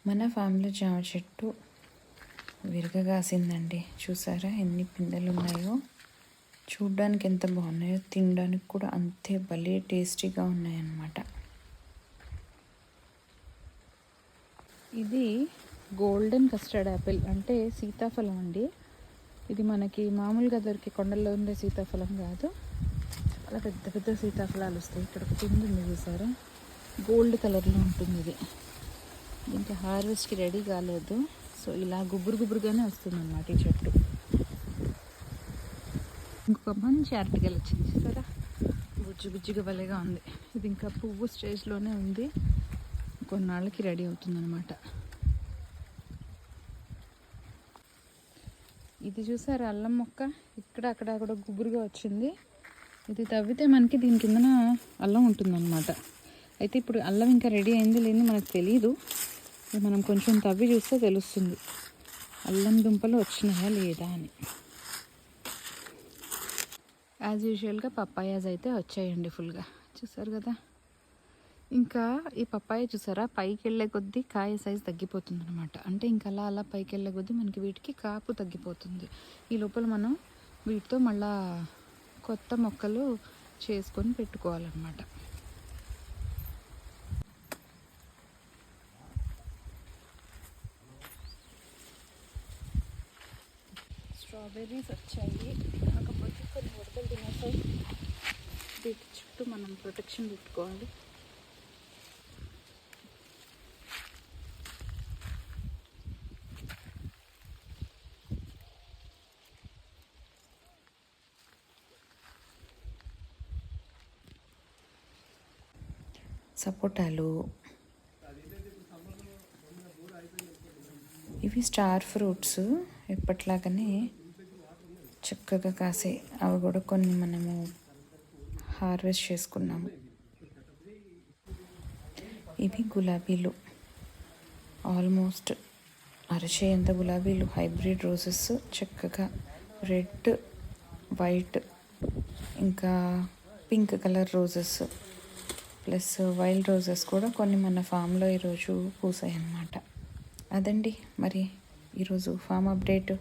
మన ఫామ్లో జామ చెట్టు విరగగాసిందండి. చూసారా ఎన్ని పిందెలు ఉన్నాయో. చూడ్డానికి ఎంత బాగున్నాయో, తినడానికి కూడా అంతే భలే టేస్టీగా ఉన్నాయన్నమాట. ఇది గోల్డెన్ కస్టర్డ్ యాపిల్ అంటే సీతాఫలం అండి. ఇది మనకి మామూలుగా దొరికే కొండల్లో ఉండే సీతాఫలం కాదు. చాలా పెద్ద పెద్ద సీతాఫలాలు వస్తాయి. ఇక్కడ ఒక పిండి ఉంది చూసారా, గోల్డ్ కలర్లో ఉంటుంది. ఇది ఇంకా హార్వెస్ట్కి రెడీ కాలేదు. సో ఇలా గుబురుగానే వస్తుంది అన్నమాట ఈ చెట్టు. ఇంకొక మంచి ఆర్టికల్ వచ్చింది చూసారా, బుజ్జిగా భలేగా ఉంది. ఇది ఇంకా పువ్వు స్టేజ్లోనే ఉంది, కొన్నాళ్ళకి రెడీ అవుతుందన్నమాట. ఇది చూసారా అల్లం మొక్క, ఇక్కడ అక్కడ కూడా గుబురుగా వచ్చింది. ఇది తవ్వితే మనకి దీని కిందన అల్లం ఉంటుందన్నమాట. అయితే ఇప్పుడు అల్లం ఇంకా రెడీ అయింది లేని మనకు తెలియదు. మనం కొంచెం తవ్వి చూస్తే తెలుస్తుంది అల్లం దుంపలు వచ్చినాయా లేదా అని. యాజ్ యూజువల్గా పప్పాయాస్ అయితే వచ్చాయండి ఫుల్గా, చూసారు కదా. ఇంకా ఈ పప్పాయ చూసారా, పైకి వెళ్ళే కొద్దీ కాయ సైజ్ తగ్గిపోతుంది అనమాట. అంటే ఇంకా అలా పైకి వెళ్ళే కొద్దీ మనకి వీటికి కాపు తగ్గిపోతుంది. ఈ లోపల మనం వీటితో మళ్ళా కొత్త మొక్కలు చేసుకొని పెట్టుకోవాలన్నమాట. స్ట్రాబెర్రీస్ వచ్చాయి, కాకపోతే కొన్ని ఉడతలు తినేసాయి. వీటి చుట్టూ మనం ప్రొటెక్షన్ పెట్టుకోవాలి. సపోటాలు, ఇవి స్టార్ ఫ్రూట్స్ ఎప్పట్లాగానే చక్కగా కాసే. అవి కూడా కొన్ని మనము హార్వెస్ట్ చేసుకున్నాము. ఇవి గులాబీలు, ఆల్మోస్ట్ అరచేయంత గులాబీలు, హైబ్రిడ్ రోజెస్. చక్కగా రెడ్, వైట్, ఇంకా pink colour roses plus wild roses కూడా కొన్ని మన ఫామ్లో ఈరోజు పూసాయి అన్నమాట. అదండి మరి ఈరోజు ఫామ్ అప్డేట్.